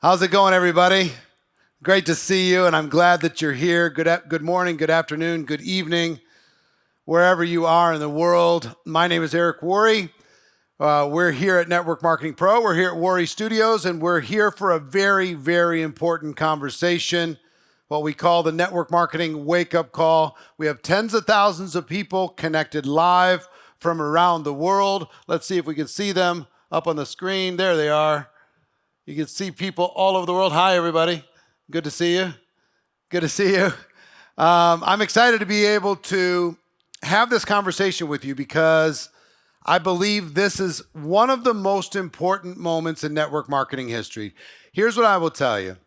How's it going, everybody? Great to see you, and I'm glad that you're here. Good morning, good afternoon, good evening, wherever you are in the world. My name is Eric Worre. We're here at Network Marketing Pro. We're here at Worre Studios, and we're here for a very, very important conversation, what we call the Network Marketing Wake-Up Call. We have tens of thousands of people connected live from around the world. Let's see if we can see them up on the screen. There they are. You can see people all over the world. Hi, everybody. Good to see you. Good to see you. I'm excited to be able to have this conversation with you because I believe this is one of the most important moments in network marketing history. Here's what I will tell you.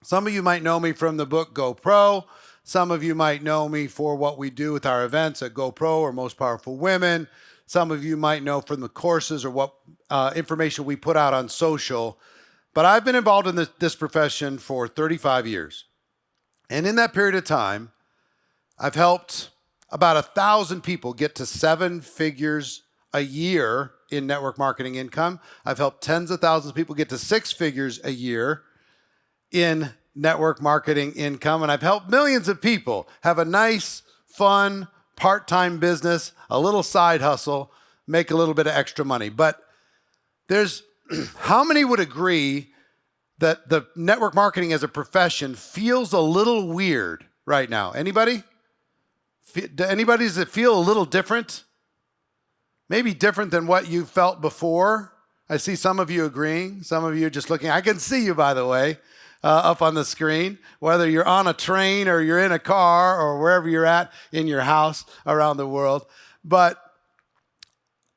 Some of you might know me from the book GoPro. Some of you might know me for what we do with our events at GoPro or Most Powerful Women. Some of you might know from the courses or what information we put out on social. But I've been involved in this profession for 35 years. And in that period of time, I've helped about 1,000 people get to 7 figures a year in network marketing income. I've helped tens of thousands of people get to 6 figures a year in network marketing income. And I've helped millions of people have a nice, fun, part-time business, a little side hustle, make a little bit of extra money. But how many would agree that the network marketing as a profession feels a little weird right now? Anybody? Does it feel a little different? Maybe different than what you felt before? I see some of you agreeing, some of you just looking. I can see you, by the way, up on the screen, whether you're on a train or you're in a car or wherever you're at in your house around the world. But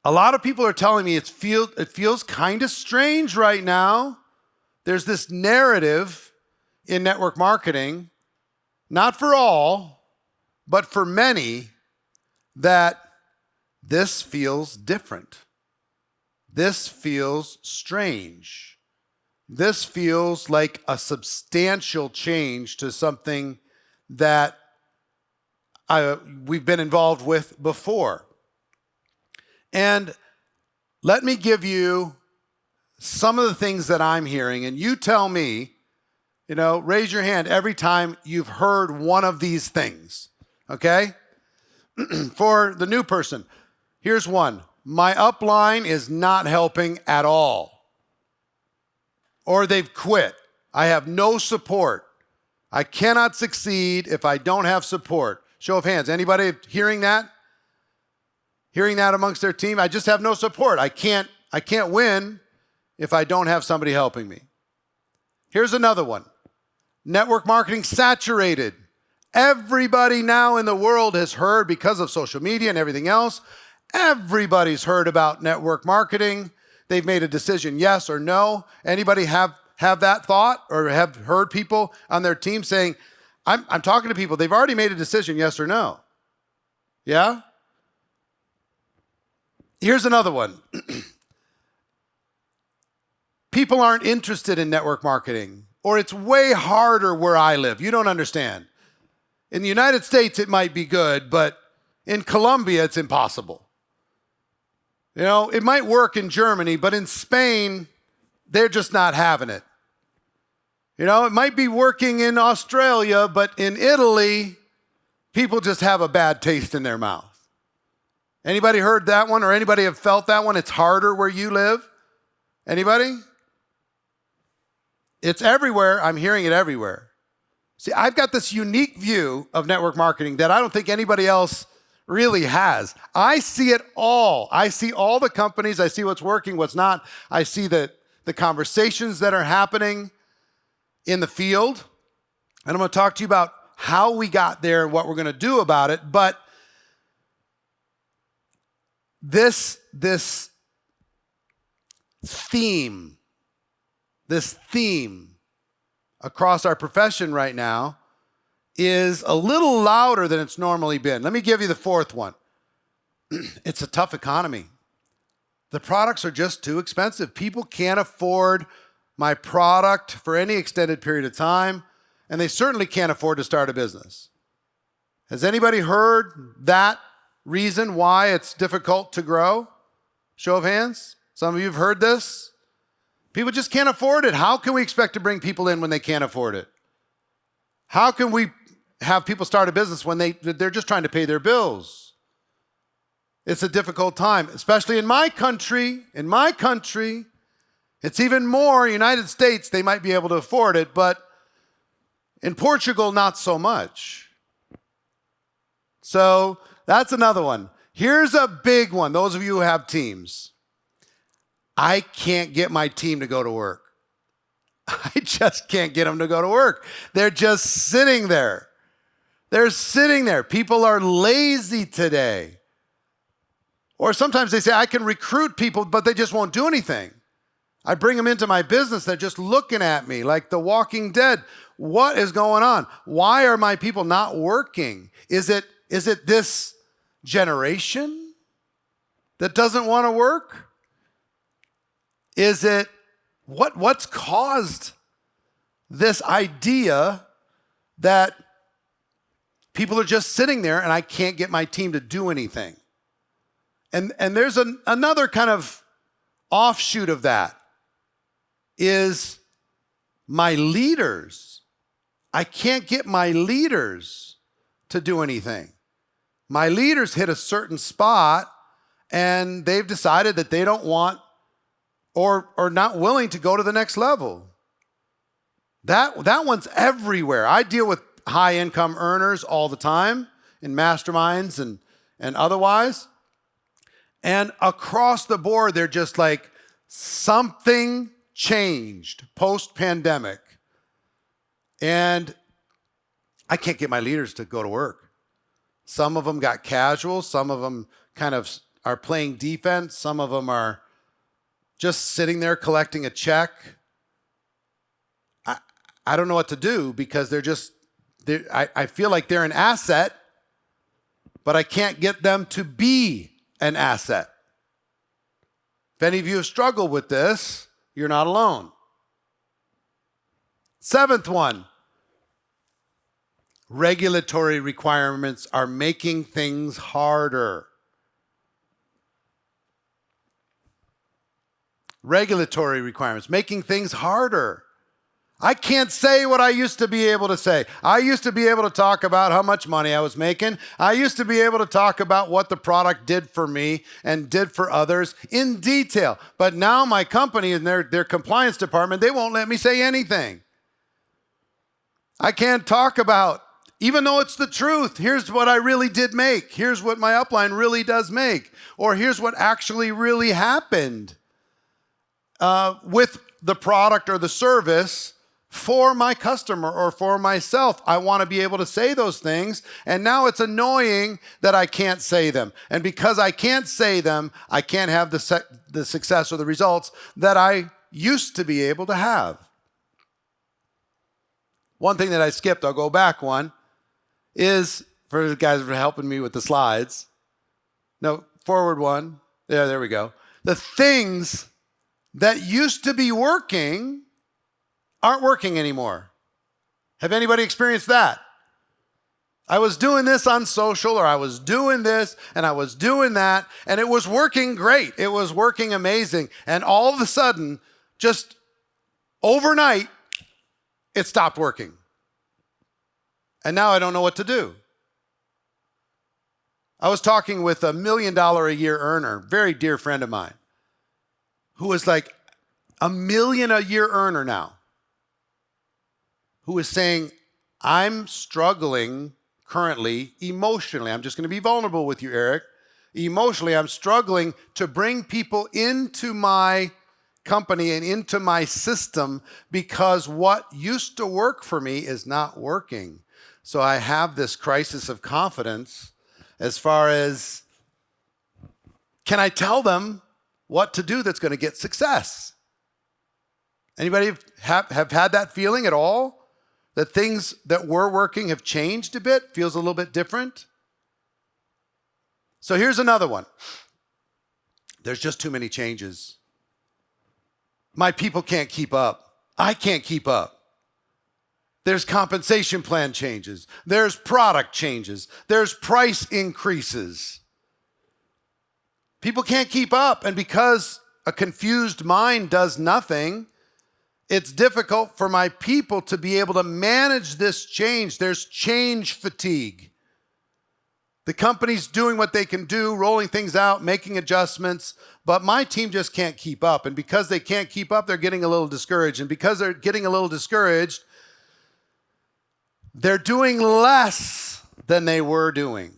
a lot of people are telling me it feels kind of strange right now. There's this narrative in network marketing, not for all, but for many, that this feels different. This feels strange. This feels like a substantial change to something that we've been involved with before. And let me give you some of the things that I'm hearing, and you tell me, raise your hand every time you've heard one of these things, okay? For the new person, here's one. My upline is not helping at all. Or they've quit. I have no support. I cannot succeed if I don't have support. Show of hands. Anybody hearing that? Hearing that amongst their team? I just have no support. I can't win if I don't have somebody helping me. Here's another one. Network marketing saturated. Everybody now in the world has heard, because of social media and everything else, everybody's heard about network marketing. They've made a decision, yes or no. Anybody have that thought or have heard people on their team saying, I'm talking to people, they've already made a decision, yes or no? Yeah? Here's another one. People aren't interested in network marketing, or it's way harder where I live. You don't understand. In the United States, it might be good, but in Colombia, it's impossible. It might work in Germany, but in Spain, they're just not having it. It might be working in Australia, but in Italy, people just have a bad taste in their mouth. Anybody heard that one, or anybody have felt that one? It's harder where you live? Anybody? It's everywhere. I'm hearing it everywhere. See, I've got this unique view of network marketing that I don't think anybody else really has. I see it all. I see all the companies. I see what's working, what's not. I see the conversations that are happening in the field. And I'm going to talk to you about how we got there and what we're going to do about it. But this theme across our profession right now is a little louder than it's normally been. Let me give you the fourth one. It's a tough economy. The products are just too expensive. People can't afford my product for any extended period of time, and they certainly can't afford to start a business. Has anybody heard that reason why it's difficult to grow? Show of hands. Some of you have heard this. People just can't afford it. How can we expect to bring people in when they can't afford it? How can we have people start a business when they're just trying to pay their bills? It's a difficult time, especially in my country. In my country, it's even more. United States, they might be able to afford it, but in Portugal, not so much. So that's another one. Here's a big one. Those of you who have teams. I can't get my team to go to work. I just can't get them to go to work. They're just sitting there. They're sitting there. People are lazy today. Or sometimes they say, I can recruit people, but they just won't do anything. I bring them into my business. They're just looking at me like the Walking Dead. What is going on? Why are my people not working? Is it this generation that doesn't want to work? Is it what's caused this idea that people are just sitting there and I can't get my team to do anything? And there's another kind of offshoot of that is my leaders. I can't get my leaders to do anything. My leaders hit a certain spot and they've decided that they don't want or not willing to go to the next level. That one's everywhere. I deal with high income earners all the time in masterminds and otherwise. And across the board, they're just like, something changed post-pandemic. And I can't get my leaders to go to work. Some of them got casual. Some of them kind of are playing defense. Some of them are just sitting there collecting a check. I don't know what to do because I feel like they're an asset, but I can't get them to be an asset. If any of you have struggled with this, you're not alone. Seventh one, regulatory requirements are making things harder. Regulatory requirements, making things harder. I can't say what I used to be able to say. I used to be able to talk about how much money I was making. I used to be able to talk about what the product did for me and did for others in detail. But now my company and their compliance department, they won't let me say anything. I can't talk about, even though it's the truth, here's what I really did make. Here's what my upline really does make. Or here's what actually really happened with the product or the service for my customer or for myself. I want to be able to say those things, and now it's annoying that I can't say them. And because I can't say them, I can't have the success or the results that I used to be able to have. One thing that I skipped, I'll go back one, is for the guys who are helping me with the slides. No, forward one. Yeah, there we go. The things that used to be working aren't working anymore. Have anybody experienced that? I was doing this on social, or I was doing this and I was doing that, and it was working great. It was working amazing. And all of a sudden, just overnight, it stopped working. And now I don't know what to do. I was talking with $1 million a year earner, very dear friend of mine, who is like $1 million a year earner now, who is saying, I'm struggling currently emotionally. I'm just going to be vulnerable with you, Eric. Emotionally, I'm struggling to bring people into my company and into my system because what used to work for me is not working. So I have this crisis of confidence as far as, can I tell them what to do that's going to get success? Anybody have had that feeling at all? That things that were working have changed a bit, feels a little bit different? So here's another one. There's just too many changes. My people can't keep up. I can't keep up. There's compensation plan changes. There's product changes. There's price increases. People can't keep up. And because a confused mind does nothing. It's difficult for my people to be able to manage this change. There's change fatigue. The company's doing what they can do, rolling things out, making adjustments, but my team just can't keep up. And because they can't keep up, they're getting a little discouraged. And because they're getting a little discouraged, they're doing less than they were doing.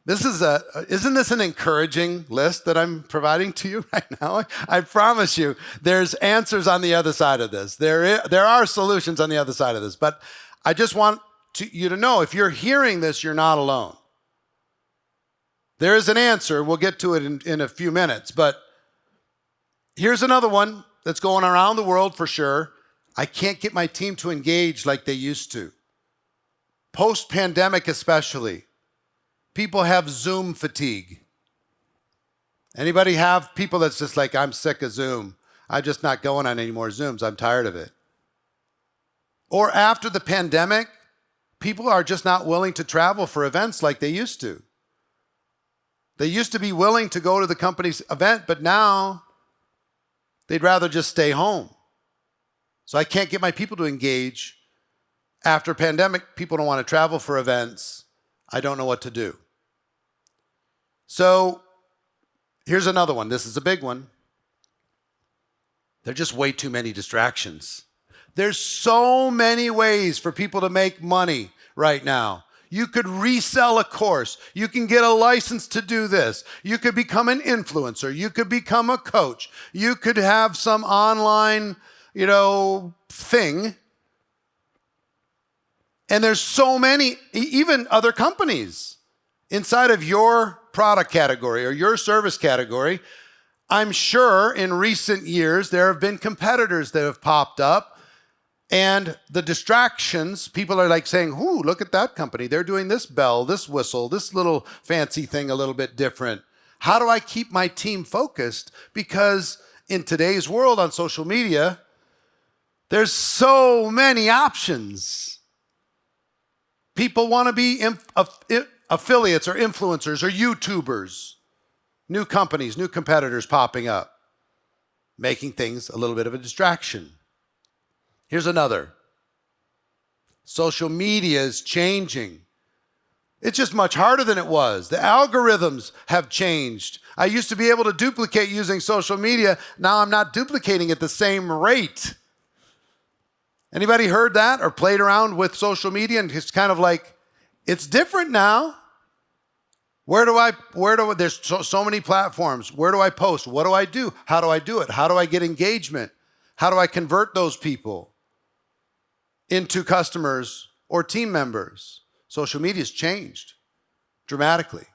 Isn't this an encouraging list that I'm providing to you right now? I promise you, there's answers on the other side of this. There are solutions on the other side of this. But I just want you to know, if you're hearing this, you're not alone. There is an answer. We'll get to it in a few minutes. But here's another one that's going around the world for sure. I can't get my team to engage like they used to. Post-pandemic especially. People have Zoom fatigue. Anybody have people that's just like, I'm sick of Zoom. I'm just not going on any more Zooms. I'm tired of it. Or after the pandemic, people are just not willing to travel for events like they used to. They used to be willing to go to the company's event, but now they'd rather just stay home. So I can't get my people to engage. After pandemic, people don't want to travel for events. I don't know what to do. So here's another one. This is a big one. There are just way too many distractions. There's so many ways for people to make money right now. You could resell a course. You can get a license to do this. You could become an influencer. You could become a coach. You could have some online, thing. And there's so many, even other companies inside of your product category or your service category. I'm sure in recent years there have been competitors that have popped up, and the distractions, people are like saying, ooh, look at that company. They're doing this bell, this whistle, this little fancy thing a little bit different. How do I keep my team focused? Because in today's world on social media, there's so many options. People want to be affiliates or influencers or YouTubers. New companies, new competitors popping up, making things a little bit of a distraction. Here's another. Social media is changing. It's just much harder than it was. The algorithms have changed. I used to be able to duplicate using social media. Now I'm not duplicating at the same rate. Anybody heard that or played around with social media and it's kind of like, it's different now. There's so many platforms. Where do I post? What do I do? How do I do it? How do I get engagement? How do I convert those people into customers or team members? Social media's changed dramatically.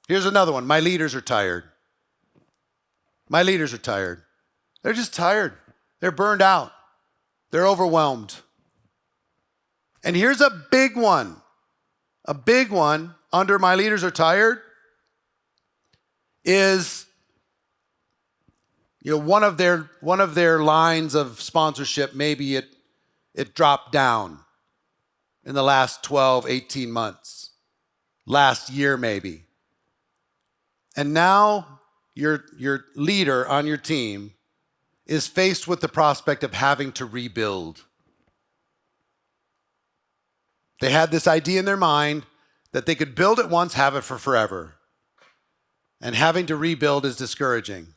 Here's another one. My leaders are tired. My leaders are tired. They're just tired. They're burned out. They're overwhelmed. And here's a big one. A big one under my leaders are tired is one of their lines of sponsorship, maybe it dropped down in the last 12, 18 months. Last year maybe. And now your leader on your team is faced with the prospect of having to rebuild. They had this idea in their mind that they could build it once, have it for forever. And having to rebuild is discouraging.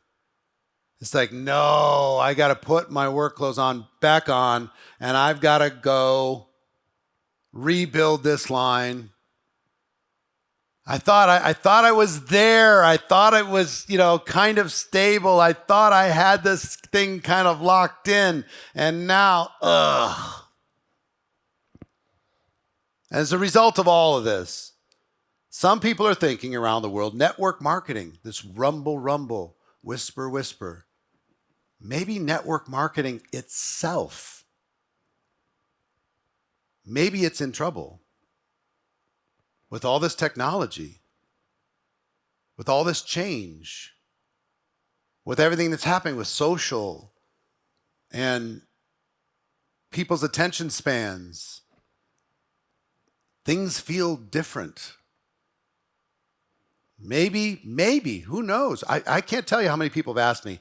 It's like, no, I got to put my work clothes back on, and I've got to go rebuild this line. I thought I was there. I thought it was, kind of stable. I thought I had this thing kind of locked in. And now, As a result of all of this, some people are thinking around the world, network marketing, this rumble, whisper. Maybe network marketing itself, maybe it's in trouble. With all this technology, with all this change, with everything that's happening with social and people's attention spans, things feel different. Maybe, who knows? I can't tell you how many people have asked me,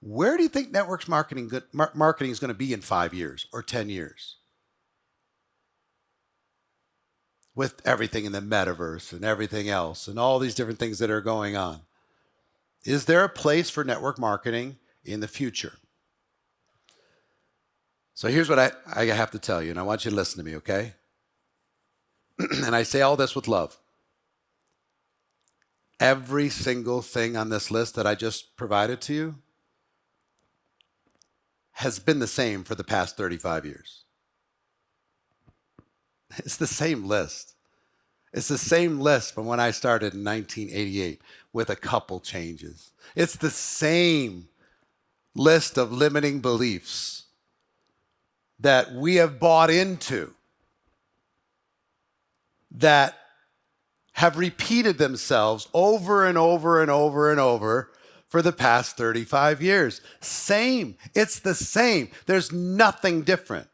where do you think networks marketing is going to be in 5 years or 10 years? With everything in the metaverse and everything else and all these different things that are going on. Is there a place for network marketing in the future? So here's what I have to tell you, and I want you to listen to me, okay? And I say all this with love. Every single thing on this list that I just provided to you has been the same for the past 35 years. It's the same list. It's the same list from when I started in 1988 with a couple changes. It's the same list of limiting beliefs that we have bought into that have repeated themselves over and over and over and over for the past 35 years. Same. It's the same. There's nothing different.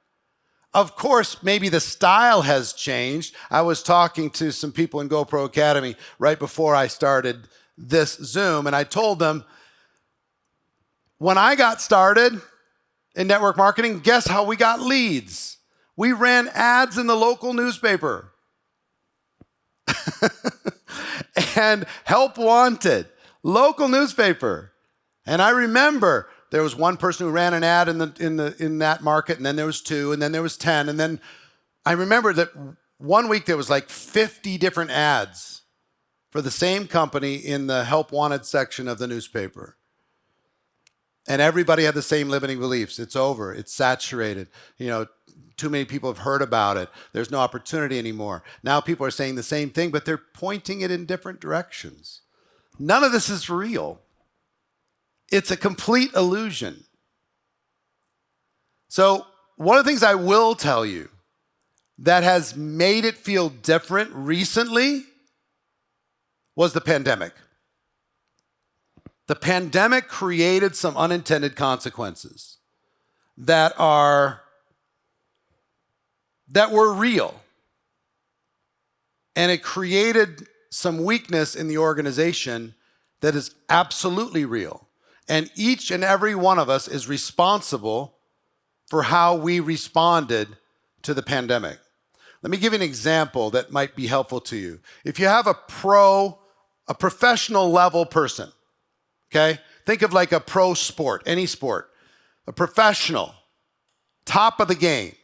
Of course, maybe the style has changed. I was talking to some people in GoPro Academy right before I started this Zoom, and I told them, when I got started in network marketing, guess how we got leads? We ran ads in the local newspaper. And Help Wanted, local newspaper. And I remember there was one person who ran an ad in that market, and then there was 2, and then there was 10, and then I remember that one week there was like 50 different ads for the same company in the Help Wanted section of the newspaper. And everybody had the same limiting beliefs. It's over. It's saturated. Too many people have heard about it. There's no opportunity anymore. Now people are saying the same thing, but they're pointing it in different directions. None of this is real. It's a complete illusion. So one of the things I will tell you that has made it feel different recently was the pandemic. The pandemic created some unintended consequences that were real. And it created some weakness in the organization that is absolutely real. And each and every one of us is responsible for how we responded to the pandemic. Let me give you an example that might be helpful to you. If you have a professional level person, okay? Think of like a pro sport, any sport, a professional, top of the game.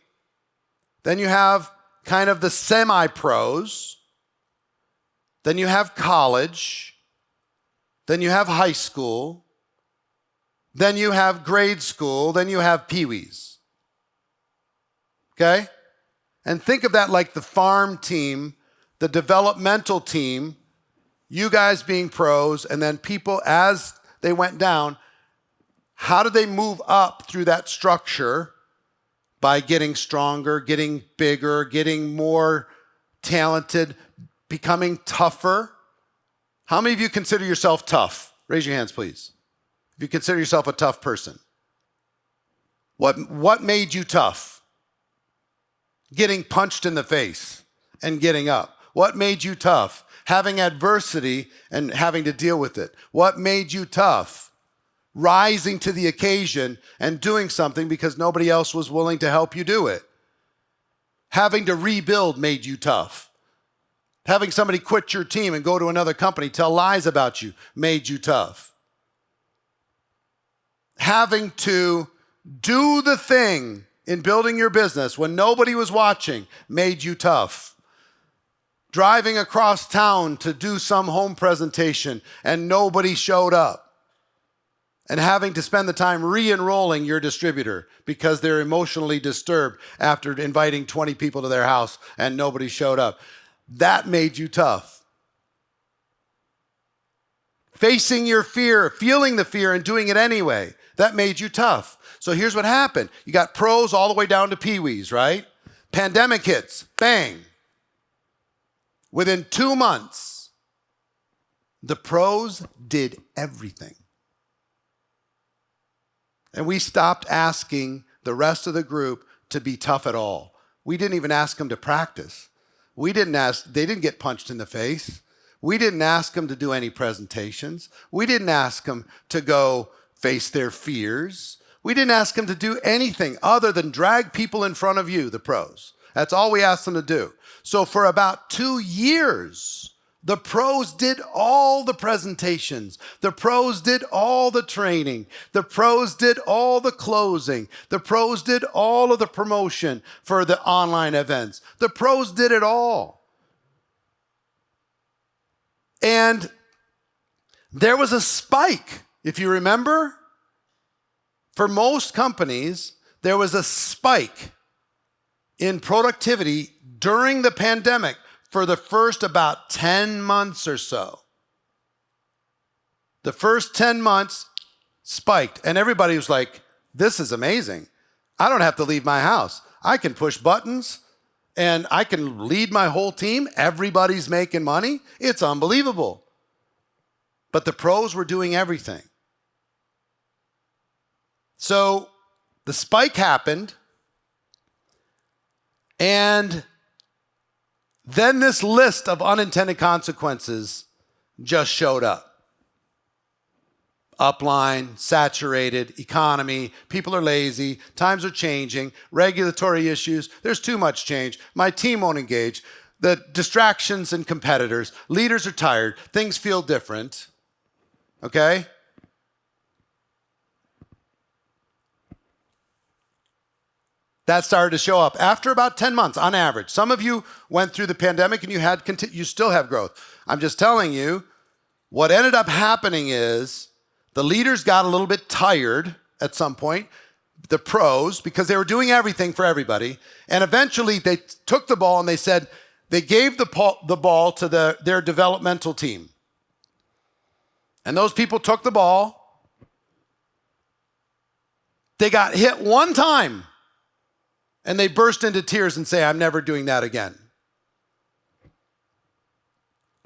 Then you have kind of the semi-pros. Then you have college. Then you have high school. Then you have grade school. Then you have peewees. Okay? And think of that like the farm team, the developmental team, you guys being pros, and then people as they went down, how did they move up through that structure? By getting stronger, getting bigger, getting more talented, becoming tougher. How many of you consider yourself tough? Raise your hands, please. If you consider yourself a tough person. What made you tough? Getting punched in the face and getting up. What made you tough? Having adversity and having to deal with it. What made you tough? Rising to the occasion and doing something because nobody else was willing to help you do it. Having to rebuild made you tough. Having somebody quit your team and go to another company, tell lies about you, made you tough. Having to do the thing in building your business when nobody was watching made you tough. Driving across town to do some home presentation and nobody showed up. And having to spend the time re-enrolling your distributor because they're emotionally disturbed after inviting 20 people to their house and nobody showed up. That made you tough. Facing your fear, feeling the fear and doing it anyway, that made you tough. So here's what happened. You got pros all the way down to peewees, right? Pandemic hits, bang. Within 2 months, the pros did everything. And we stopped asking the rest of the group to be tough at all. We didn't even ask them to practice. They didn't get punched in the face. We didn't ask them to do any presentations. We didn't ask them to go face their fears. We didn't ask them to do anything other than drag people in front of you, the pros. That's all we asked them to do. So for about 2 years, the pros did all the presentations. The pros did all the training. The pros did all the closing. The pros did all of the promotion for the online events. The pros did it all. And there was a spike, if you remember. For most companies, there was a spike in productivity during the pandemic for the first about 10 months or so. The first 10 months spiked, and everybody was like, this is amazing. I don't have to leave my house. I can push buttons, and I can lead my whole team. Everybody's making money. It's unbelievable. But the pros were doing everything. So the spike happened, and then this list of unintended consequences just showed up. Upline, saturated, economy, people are lazy, times are changing, regulatory issues, there's too much change, my team won't engage, the distractions and competitors, leaders are tired, things feel different, okay? That started to show up after about 10 months on average. Some of you went through the pandemic and you still have growth. I'm just telling you, what ended up happening is the leaders got a little bit tired at some point, the pros, because they were doing everything for everybody. And eventually they took the ball and they said, they gave the ball to their developmental team. And those people took the ball. They got hit one time. And they burst into tears and say, I'm never doing that again.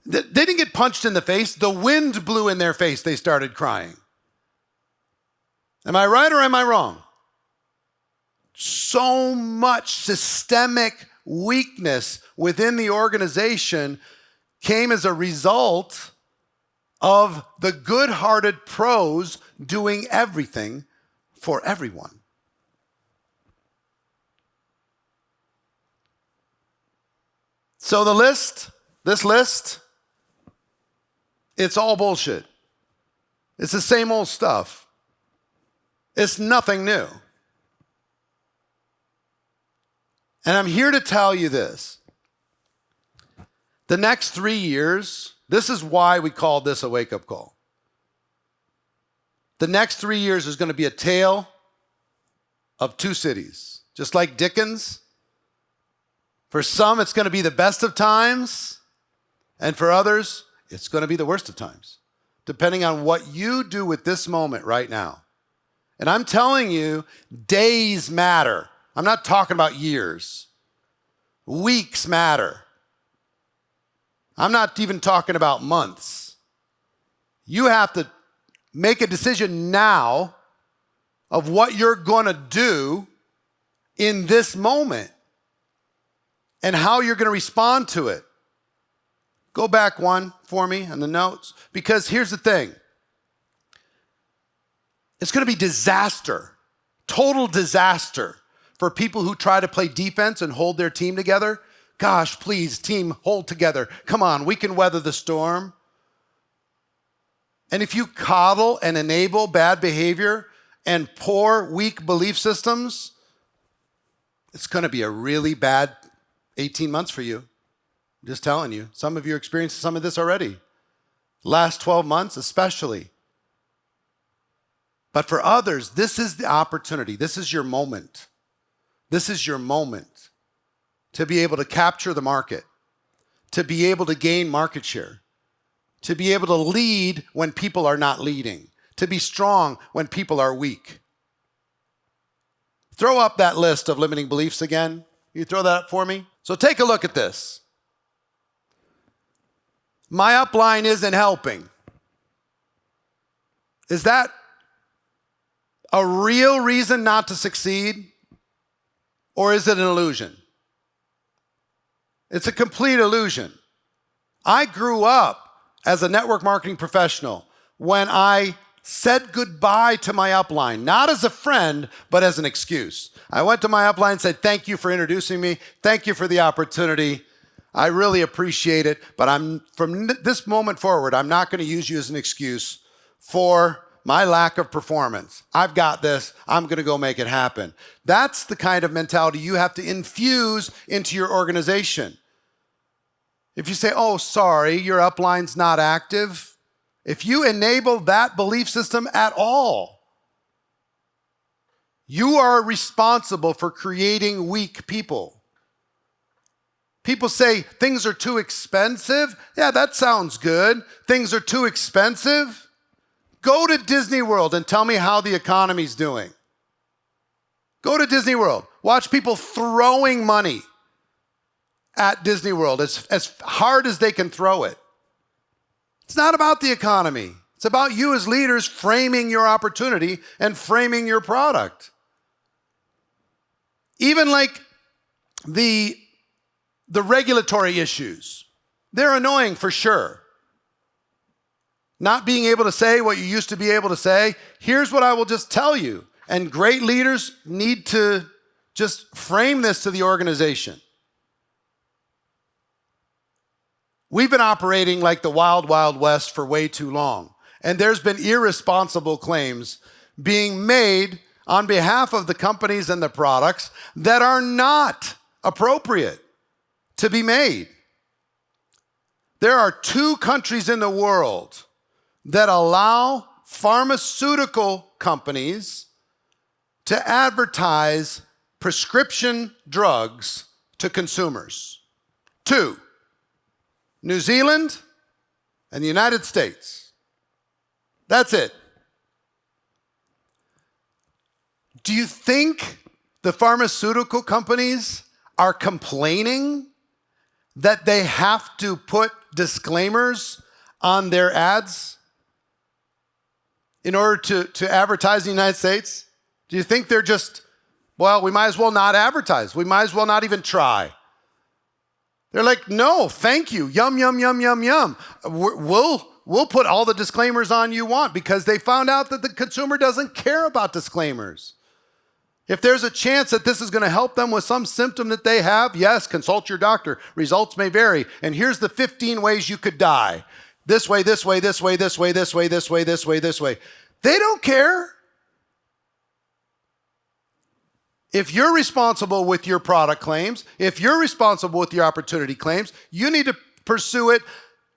They didn't get punched in the face. The wind blew in their face. They started crying. Am I right or am I wrong? So much systemic weakness within the organization came as a result of the good-hearted pros doing everything for everyone. So this list, it's all bullshit. It's the same old stuff. It's nothing new. And I'm here to tell you this. The next 3 years, this is why we called this a wake-up call. The next 3 years is going to be a tale of two cities. Just like Dickens. For some, it's going to be the best of times, and for others, it's going to be the worst of times, depending on what you do with this moment right now. And I'm telling you, days matter. I'm not talking about years. Weeks matter. I'm not even talking about months. You have to make a decision now of what you're going to do in this moment and how you're going to respond to it. Go back one for me on the notes, because here's the thing. It's going to be disaster, total disaster for people who try to play defense and hold their team together. Gosh, please, team, hold together. Come on, we can weather the storm. And if you coddle and enable bad behavior and poor, weak belief systems, it's going to be a really bad 18 months for you. I'm just telling you. Some of you are experiencing some of this already. Last 12 months especially. But for others, this is the opportunity. This is your moment. This is your moment to be able to capture the market, to be able to gain market share, to be able to lead when people are not leading, to be strong when people are weak. Throw up that list of limiting beliefs again. You throw that up for me? So take a look at this. My upline isn't helping. Is that a real reason not to succeed? Or is it an illusion? It's a complete illusion. I grew up as a network marketing professional when I said goodbye to my upline, not as a friend, but as an excuse. I went to my upline and said, thank you for introducing me. Thank you for the opportunity. I really appreciate it, but from this moment forward, I'm not going to use you as an excuse for my lack of performance. I've got this. I'm going to go make it happen. That's the kind of mentality you have to infuse into your organization. If you say, oh, sorry, your upline's not active, if you enable that belief system at all, you are responsible for creating weak people. People say things are too expensive. Yeah, that sounds good. Things are too expensive. Go to Disney World and tell me how the economy's doing. Go to Disney World. Watch people throwing money at Disney World as hard as they can throw it. It's not about the economy. It's about you as leaders framing your opportunity and framing your product. Even like the regulatory issues, they're annoying for sure. Not being able to say what you used to be able to say. Here's what I will just tell you. And great leaders need to just frame this to the organization. We've been operating like the wild, wild west for way too long. And there's been irresponsible claims being made on behalf of the companies and the products that are not appropriate to be made. There are 2 countries in the world that allow pharmaceutical companies to advertise prescription drugs to consumers. 2, New Zealand and the United States. That's it. Do you think the pharmaceutical companies are complaining that they have to put disclaimers on their ads in order to advertise in the United States? Do you think they're just, well, we might as well not advertise. We might as well not even try. They're like, no, thank you. Yum, yum, yum, yum, yum. We'll put all the disclaimers on you want, because they found out that the consumer doesn't care about disclaimers. If there's a chance that this is going to help them with some symptom that they have, yes, consult your doctor. Results may vary. And here's the 15 ways you could die. This way, this way, this way, this way, this way, this way, this way, this way. They don't care. If you're responsible with your product claims, if you're responsible with your opportunity claims, you need to pursue it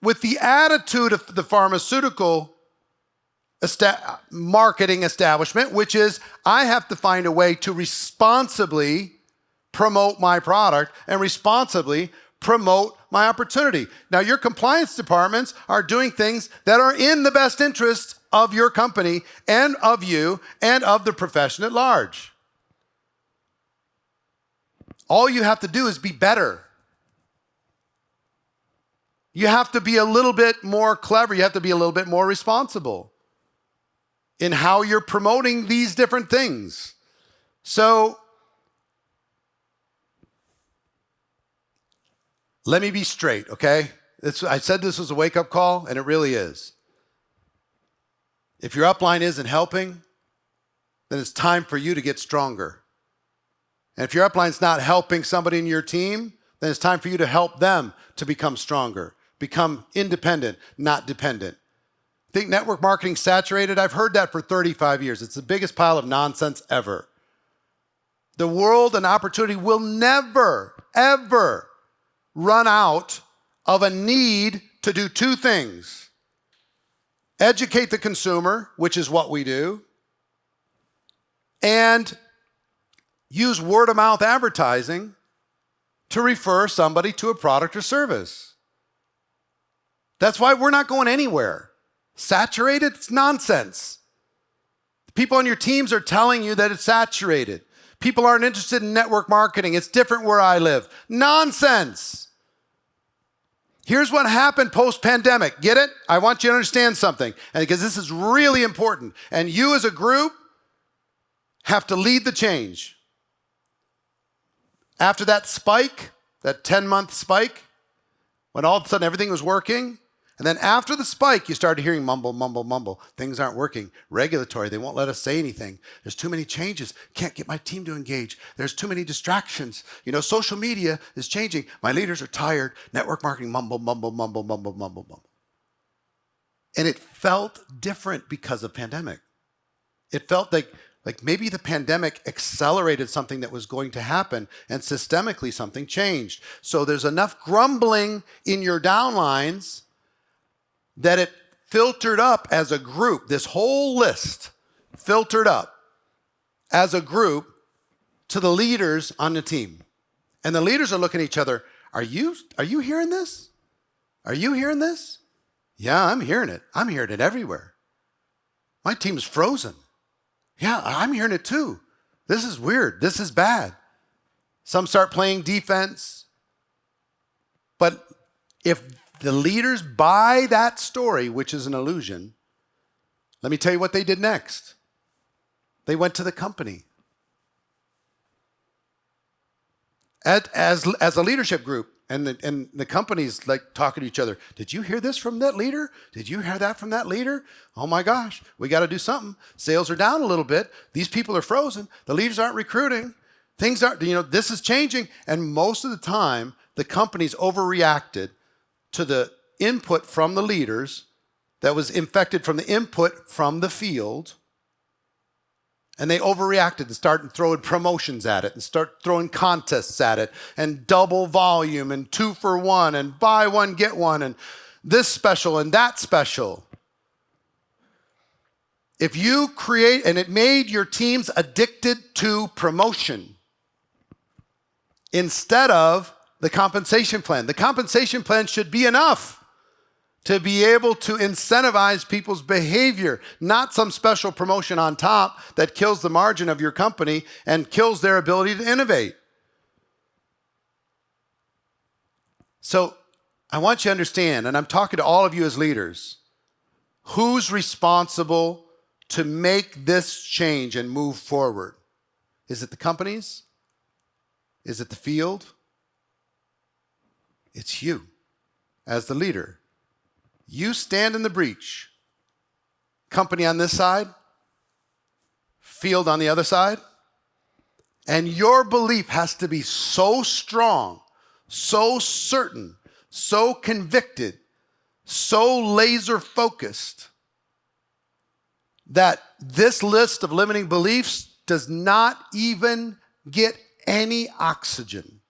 with the attitude of the pharmaceutical marketing establishment, which is, I have to find a way to responsibly promote my product and responsibly promote my opportunity. Now, your compliance departments are doing things that are in the best interest of your company and of you and of the profession at large. All you have to do is be better. You have to be a little bit more clever. You have to be a little bit more responsible in how you're promoting these different things. So let me be straight, okay? I said this was a wake-up call, and it really is. If your upline isn't helping, then it's time for you to get stronger. And if your upline's not helping somebody in your team, then it's time for you to help them to become stronger, become independent, not dependent. Think network marketing saturated? I've heard that for 35 years. It's the biggest pile of nonsense ever. The world and opportunity will never, ever run out of a need to do 2 things. Educate the consumer, which is what we do, and use word-of-mouth advertising to refer somebody to a product or service. That's why we're not going anywhere. Saturated? It's nonsense. The people on your teams are telling you that it's saturated. People aren't interested in network marketing. It's different where I live. Nonsense. Here's what happened post-pandemic. Get it? I want you to understand something, and because this is really important. And you as a group have to lead the change. After that spike, that 10-month spike, when all of a sudden everything was working. And then after the spike, you started hearing mumble, mumble, mumble. Things aren't working. Regulatory, they won't let us say anything. There's too many changes. Can't get my team to engage. There's too many distractions. Social media is changing. My leaders are tired. Network marketing, mumble, mumble, mumble, mumble, mumble, mumble. And it felt different because of pandemic. It felt like maybe the pandemic accelerated something that was going to happen, and systemically something changed. So there's enough grumbling in your downlines that it filtered up as a group. This whole list filtered up as a group to the leaders on the team. And the leaders are looking at each other. Are you hearing this? Are you hearing this? Yeah, I'm hearing it. I'm hearing it everywhere. My team's frozen. Yeah, I'm hearing it too. This is weird. This is bad. Some start playing defense. But if the leaders buy that story, which is an illusion, let me tell you what they did next. They went to the company. As a leadership group, and the company's like talking to each other. Did you hear this from that leader? Did you hear that from that leader? Oh my gosh, we got to do something. Sales are down a little bit. These people are frozen. The leaders aren't recruiting. Things aren't, this is changing. And most of the time, the companies overreacted to the input from the leaders that was infected from the input from the field. And they overreacted and started throwing promotions at it and start throwing contests at it and double volume and 2 for 1 and buy one, get one and this special and that special. If you create, and it made your teams addicted to promotion instead of the compensation plan. The compensation plan should be enough to be able to incentivize people's behavior, not some special promotion on top that kills the margin of your company and kills their ability to innovate. So I want you to understand, and I'm talking to all of you as leaders, who's responsible to make this change and move forward? Is it the companies? Is it the field? It's you as the leader. You stand in the breach. Company on this side, field on the other side. And your belief has to be so strong, so certain, so convicted, so laser focused that this list of limiting beliefs does not even get any oxygen.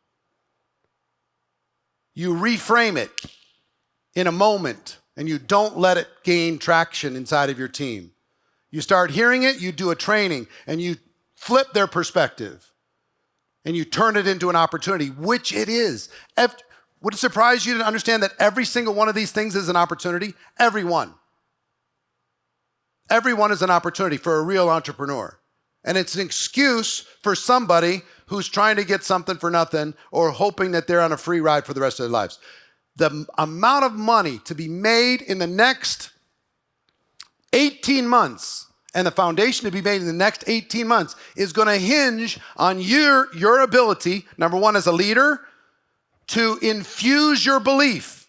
You reframe it in a moment, and you don't let it gain traction inside of your team. You start hearing it, you do a training, and you flip their perspective, and you turn it into an opportunity, which it is. Would it surprise you to understand that every single one of these things is an opportunity? Every one. Every one is an opportunity for a real entrepreneur. And it's an excuse for somebody who's trying to get something for nothing or hoping that they're on a free ride for the rest of their lives. The amount of money to be made in the next 18 months and the foundation to be made in the next 18 months is going to hinge on your ability, number one, as a leader, to infuse your belief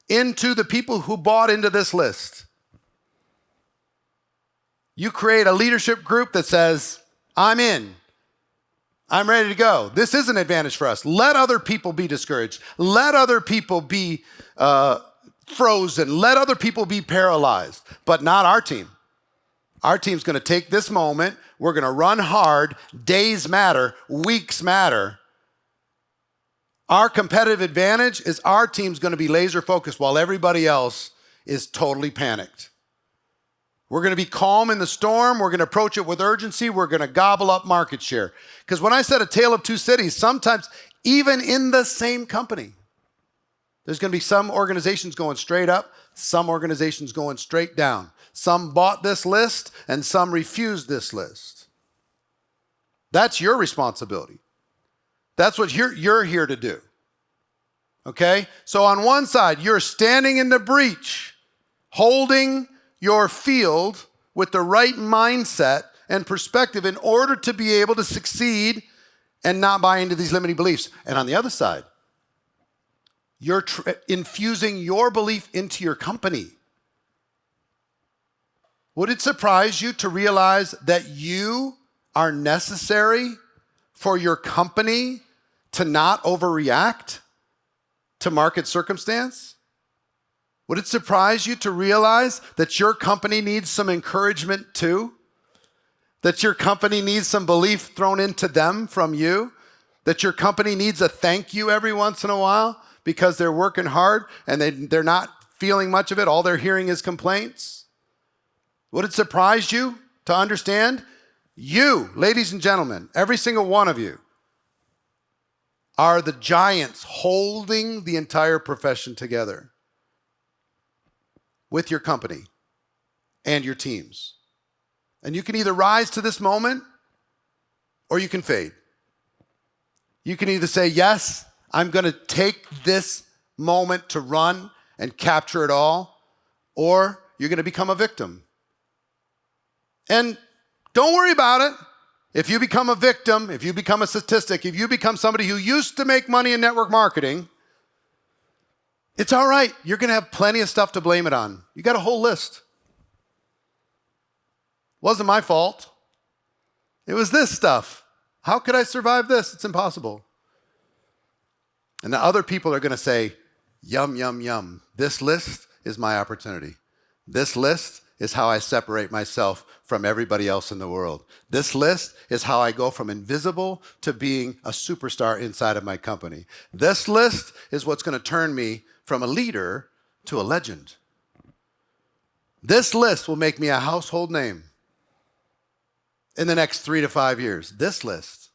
into the people who bought into this list. You create a leadership group that says, I'm in. I'm ready to go. This is an advantage for us. Let other people be discouraged. Let other people be frozen. Let other people be paralyzed, but not our team. Our team's going to take this moment. We're going to run hard. Days matter. Weeks matter. Our competitive advantage is our team's going to be laser focused while everybody else is totally panicked. We're going to be calm in the storm. We're going to approach it with urgency. We're going to gobble up market share. Because when I said a tale of two cities, sometimes even in the same company, there's going to be some organizations going straight up, some organizations going straight down. Some bought this list and some refused this list. That's your responsibility. That's what you're here to do. Okay? So on one side, you're standing in the breach, holding your field with the right mindset and perspective in order to be able to succeed and not buy into these limiting beliefs. And on the other side, You're infusing your belief into your company. Would it surprise you to realize that you are necessary for your company to not overreact to market circumstance? Would it surprise you to realize that your company needs some encouragement too? That your company needs some belief thrown into them from you? That your company needs a thank you every once in a while because they're working hard and they're not feeling much of it? All they're hearing is complaints? Would it surprise you to understand? You, ladies and gentlemen, every single one of you, are the giants holding the entire profession together with your company and your teams. And you can either rise to this moment or you can fade. You can either say, yes, I'm going to take this moment to run and capture it all, or you're going to become a victim. And don't worry about it. If you become a victim, if you become a statistic, if you become somebody who used to make money in network marketing, it's all right. You're going to have plenty of stuff to blame it on. You got a whole list. Wasn't my fault. It was this stuff. How could I survive this? It's impossible. And the other people are going to say, yum, yum, yum. This list is my opportunity. This list is how I separate myself from everybody else in the world. This list is how I go from invisible to being a superstar inside of my company. This list is what's going to turn me from a leader to a legend. This list will make me a household name in the next 3 to 5 years. This list.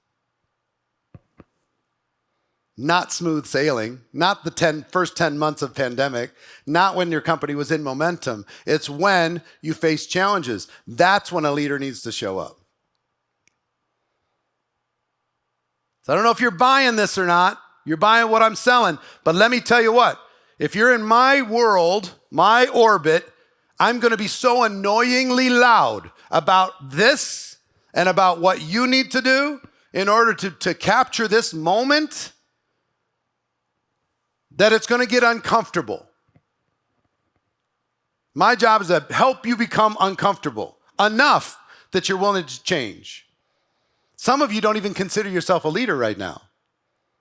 Not smooth sailing, not the first 10 months of pandemic, not when your company was in momentum. It's when you face challenges. That's when a leader needs to show up. So I don't know if you're buying this or not. You're buying what I'm selling. But let me tell you what, if you're in my world, my orbit, I'm going to be so annoyingly loud about this and about what you need to do in order to capture this moment that it's going to get uncomfortable. My job is to help you become uncomfortable enough that you're willing to change. Some of you don't even consider yourself a leader right now.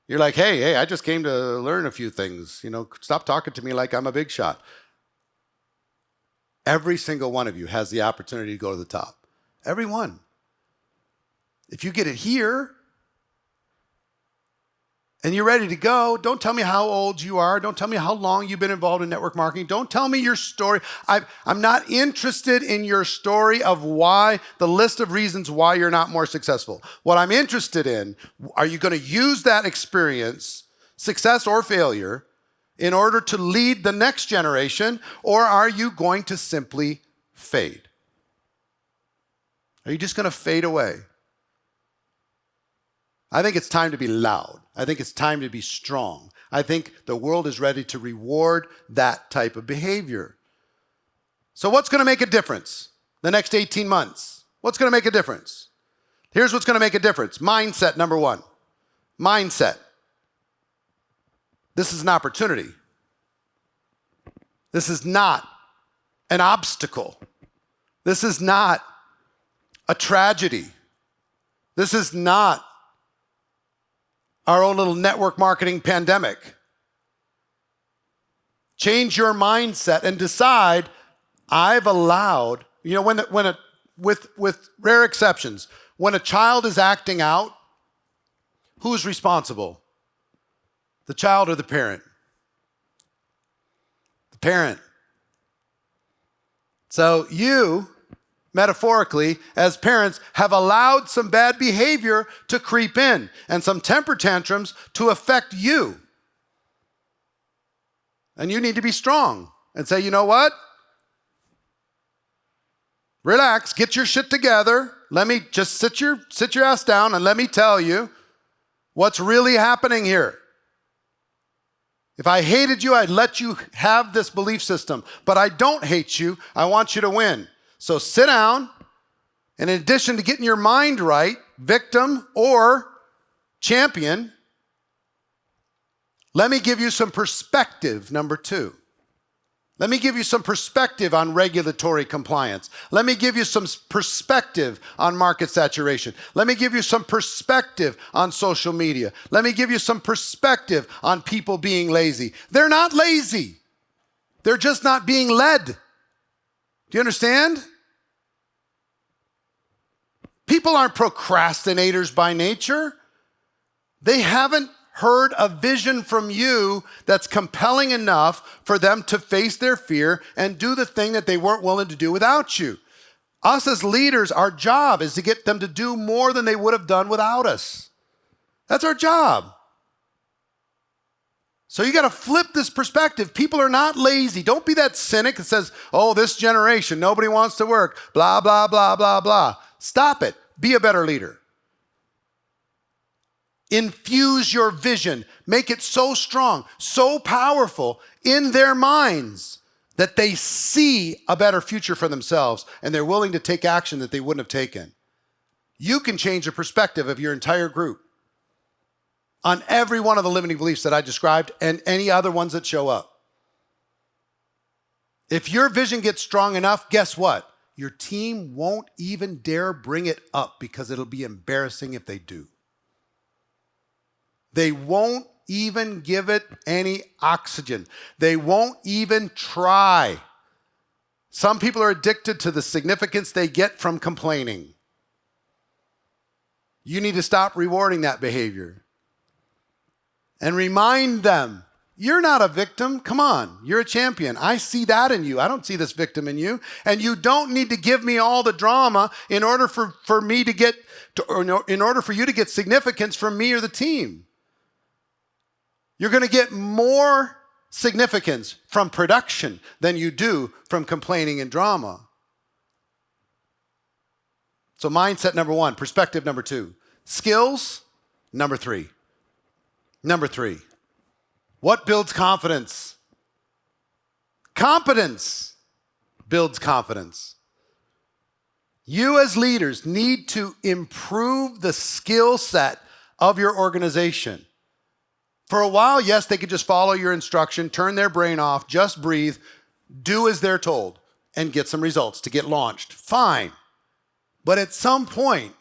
You're like, hey, I just came to learn a few things. Stop talking to me like I'm a big shot. Every single one of you has the opportunity to go to the top. Every one. If you get it here, and you're ready to go, don't tell me how old you are. Don't tell me how long you've been involved in network marketing. Don't tell me your story. I'm not interested in your story of why, the list of reasons why you're not more successful. What I'm interested in, are you going to use that experience, success or failure, in order to lead the next generation, or are you going to simply fade? Are you just going to fade away? I think it's time to be loud. I think it's time to be strong. I think the world is ready to reward that type of behavior. So what's going to make a difference the next 18 months? What's going to make a difference? Here's what's going to make a difference. Mindset, number one. Mindset. This is an opportunity. This is not an obstacle. This is not a tragedy. This is not our own little network marketing pandemic. Change your mindset and decide, I've allowed, with rare exceptions, when a child is acting out, who's responsible? The child or the parent? The parent. So you, metaphorically, as parents, have allowed some bad behavior to creep in and some temper tantrums to affect you. And you need to be strong and say, you know what? Relax, get your shit together. Let me just sit your ass down and let me tell you what's really happening here. If I hated you, I'd let you have this belief system. But I don't hate you. I want you to win. So sit down, and in addition to getting your mind right, victim or champion, Let me give you some perspective, number 2. Let me give you some perspective on regulatory compliance. Let me give you some perspective on market saturation. Let me give you some perspective on social media. Let me give you some perspective on people being lazy. They're not lazy. They're just not being led. Do you understand? People aren't procrastinators by nature. They haven't heard a vision from you that's compelling enough for them to face their fear and do the thing that they weren't willing to do without you. Us as leaders, our job is to get them to do more than they would have done without us. That's our job. So you got to flip this perspective. People are not lazy. Don't be that cynic that says, oh, this generation, nobody wants to work, blah, blah, blah, blah, blah. Stop it. Be a better leader. Infuse your vision. Make it so strong, so powerful in their minds that they see a better future for themselves and they're willing to take action that they wouldn't have taken. You can change the perspective of your entire group on every one of the limiting beliefs that I described and any other ones that show up. If your vision gets strong enough, guess what? Your team won't even dare bring it up because it'll be embarrassing if they do. They won't even give it any oxygen. They won't even try. Some people are addicted to the significance they get from complaining. You need to stop rewarding that behavior. And remind them, you're not a victim. Come on, you're a champion. I see that in you. I don't see this victim in you. And you don't need to give me all the drama in order for me to get, in order for you to get significance from me or the team. You're going to get more significance from production than you do from complaining and drama. So mindset number 1, perspective number 2, skills number 3. Number 3, what builds confidence? Competence builds confidence. You as leaders need to improve the skill set of your organization. For a while, yes, they could just follow your instruction, turn their brain off, just breathe, do as they're told, and get some results to get launched. Fine. But at some point,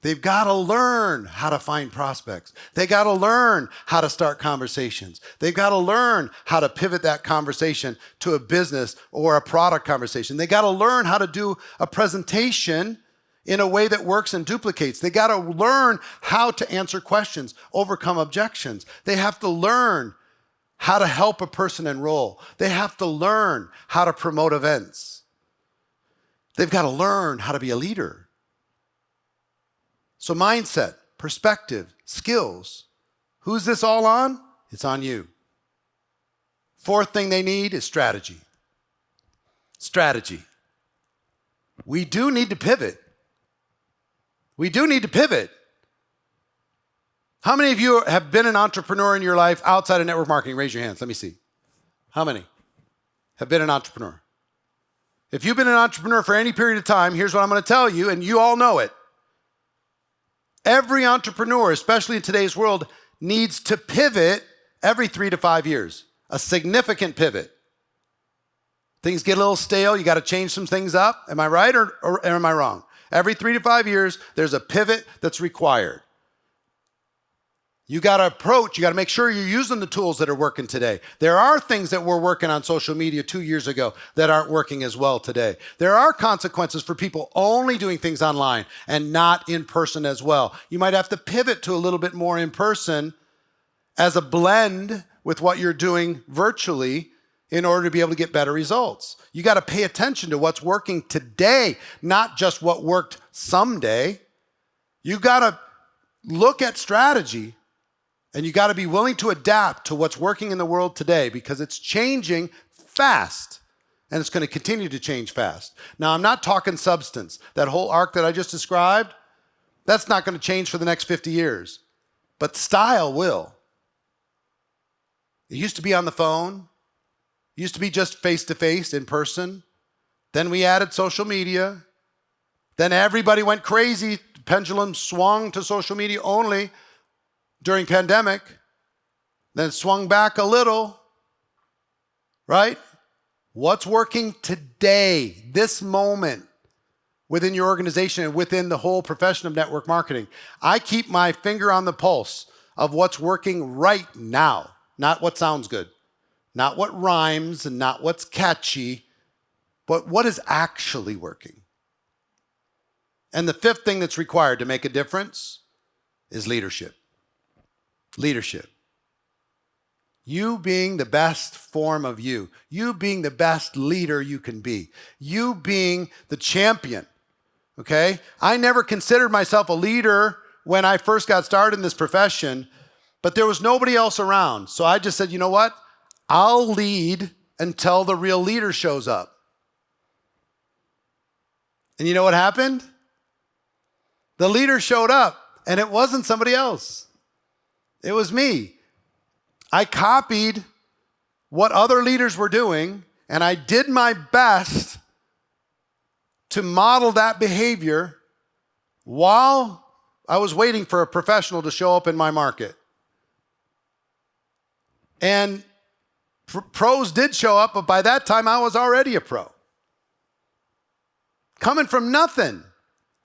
they've got to learn how to find prospects. They got to learn how to start conversations. They've got to learn how to pivot that conversation to a business or a product conversation. They got to learn how to do a presentation in a way that works and duplicates. They got to learn how to answer questions, overcome objections. They have to learn how to help a person enroll. They have to learn how to promote events. They've got to learn how to be a leader. So mindset, perspective, skills. Who's this all on? It's on you. 4th thing they need is strategy. Strategy. We do need to pivot. We do need to pivot. How many of you have been an entrepreneur in your life outside of network marketing? Raise your hands. Let me see. How many have been an entrepreneur? If you've been an entrepreneur for any period of time, here's what I'm going to tell you, and you all know it. Every entrepreneur, especially in today's world, needs to pivot every 3 to 5 years. A significant pivot. Things get a little stale. You got to change some things up. Am I right or am I wrong? Every 3 to 5 years, there's a pivot that's required. You got to approach, you got to make sure you're using the tools that are working today. There are things that were working on social media 2 years ago that aren't working as well today. There are consequences for people only doing things online and not in person as well. You might have to pivot to a little bit more in person as a blend with what you're doing virtually in order to be able to get better results. You got to pay attention to what's working today, not just what worked someday. You got to look at strategy and you got to be willing to adapt to what's working in the world today because it's changing fast and it's going to continue to change fast. Now, I'm not talking substance. That whole arc that I just described, that's not going to change for the next 50 years, but style will. It used to be on the phone. It used to be just face-to-face, in person. Then we added social media. Then everybody went crazy. The pendulum swung to social media only during pandemic. then it swung back a little, right? What's working today, this moment, within your organization and within the whole profession of network marketing? I keep my finger on the pulse of what's working right now, not what sounds good, not what rhymes and not what's catchy, but what is actually working. And the fifth thing that's required to make a difference is leadership. Leadership. You being the best form of you being the best leader you can be, you being the champion, okay? I never considered myself a leader when I first got started in this profession, but there was nobody else around. So I just said, you know what? I'll lead until the real leader shows up. And you know what happened? The leader showed up, and it wasn't somebody else. It was me. I copied what other leaders were doing, and I did my best to model that behavior while I was waiting for a professional to show up in my market. And pros did show up, but by that time I was already a pro. Coming from nothing.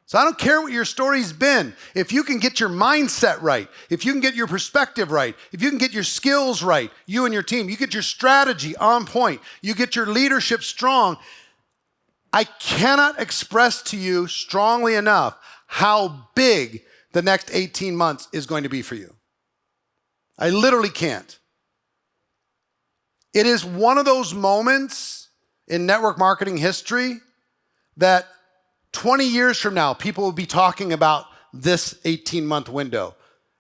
So I don't care what your story's been. If you can get your mindset right, if you can get your perspective right, if you can get your skills right, you and your team, you get your strategy on point, you get your leadership strong, I cannot express to you strongly enough how big the next 18 months is going to be for you. I literally can't. It is one of those moments in network marketing history that 20 years from now, people will be talking about this 18-month window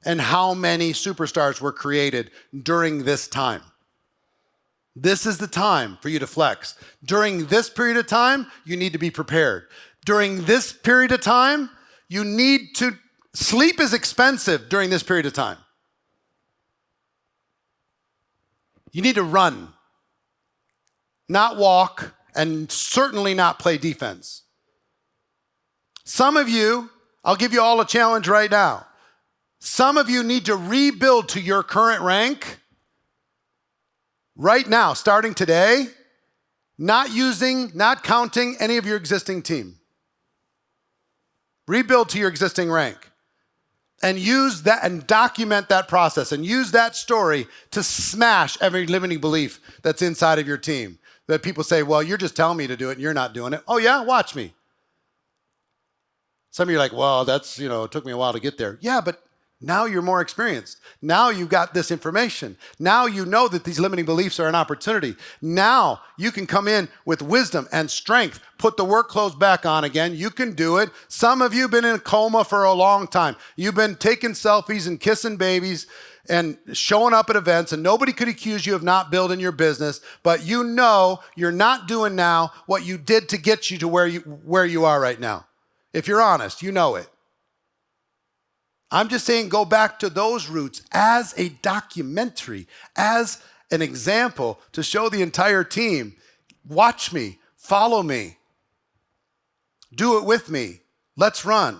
and how many superstars were created during this time. This is the time for you to flex. During this period of time, you need to be prepared. During this period of time, you need to, sleep is expensive during this period of time. You need to run, not walk, and certainly not play defense. Some of you, I'll give you all a challenge right now. Some of you need to rebuild to your current rank right now, starting today, not counting any of your existing team. Rebuild to your existing rank and use that and document that process and use that story to smash every limiting belief that's inside of your team. That people say, well, you're just telling me to do it and you're not doing it. Oh yeah, watch me. Some of you are like, well, that's, it took me a while to get there. Yeah, but now you're more experienced. Now you've got this information. Now you know that these limiting beliefs are an opportunity. Now you can come in with wisdom and strength, put the work clothes back on again. You can do it. Some of you have been in a coma for a long time. You've been taking selfies and kissing babies and showing up at events, and nobody could accuse you of not building your business, but you know you're not doing now what you did to get you to where you are right now. If you're honest, you know it. I'm just saying go back to those roots as a documentary, as an example to show the entire team, watch me, follow me, do it with me, let's run.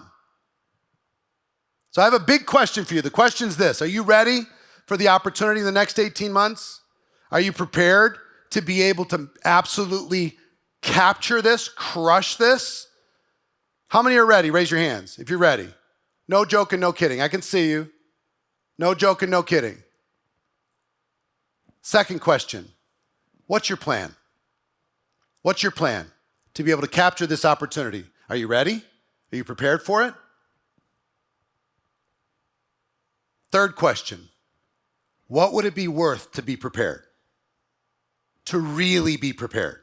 So I have a big question for you. The question's this: are you ready for the opportunity in the next 18 months? Are you prepared to be able to absolutely capture this, crush this? How many are ready? Raise your hands if you're ready. No joking, no kidding. I can see you. No joking, no kidding. Second question, what's your plan? What's your plan to be able to capture this opportunity? Are you ready? Are you prepared for it? Third question, what would it be worth to be prepared? To really be prepared?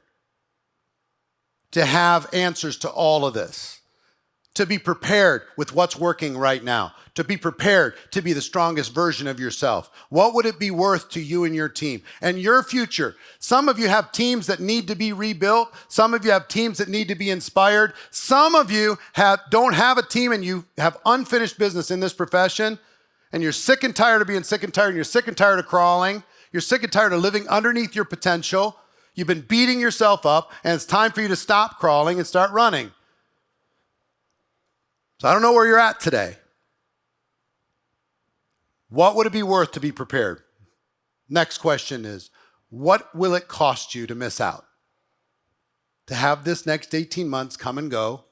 To have answers to all of this? To be prepared with what's working right now, to be prepared to be the strongest version of yourself. What would it be worth to you and your team and your future? Some of you have teams that need to be rebuilt. Some of you have teams that need to be inspired. Some of you don't have a team and you have unfinished business in this profession, and you're sick and tired of being sick and tired, and you're sick and tired of crawling. You're sick and tired of living underneath your potential. You've been beating yourself up, and it's time for you to stop crawling and start running. So I don't know where you're at today. What would it be worth to be prepared? Next question is, what will it cost you to miss out? To have this next 18 months come and go.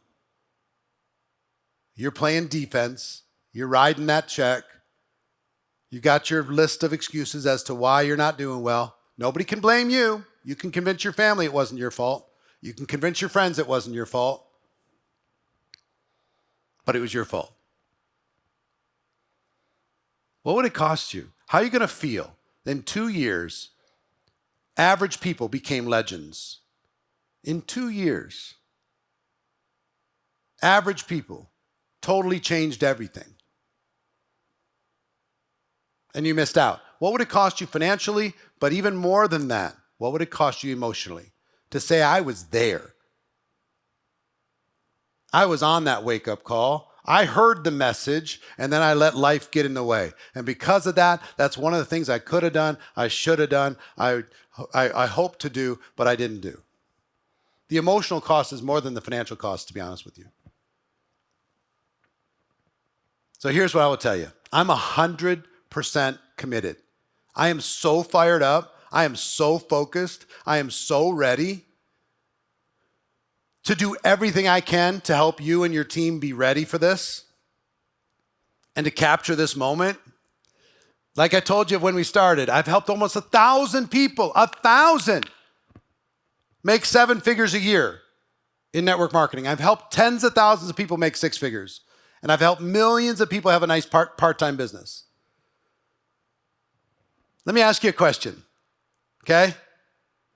You're playing defense. You're riding that check. You got your list of excuses as to why you're not doing well. Nobody can blame you. You can convince your family it wasn't your fault. You can convince your friends it wasn't your fault. But it was your fault. What would it cost you? How are you going to feel? In 2 years, average people became legends. In 2 years, average people totally changed everything. And you missed out. What would it cost you financially? But even more than that, what would it cost you emotionally? To say, I was there. I was on that wake-up call. I heard the message, and then I let life get in the way. And because of that, that's one of the things I could have done, I should have done, I hoped to do, but I didn't do. The emotional cost is more than the financial cost, to be honest with you. So here's what I will tell you. I'm 100% committed. I am so fired up. I am so focused. I am so ready to do everything I can to help you and your team be ready for this and to capture this moment. Like I told you when we started, I've helped almost 1,000 people, 1,000, make 7 figures a year in network marketing. I've helped tens of thousands of people make 6 figures. And I've helped millions of people have a nice part-time business. Let me ask you a question, okay?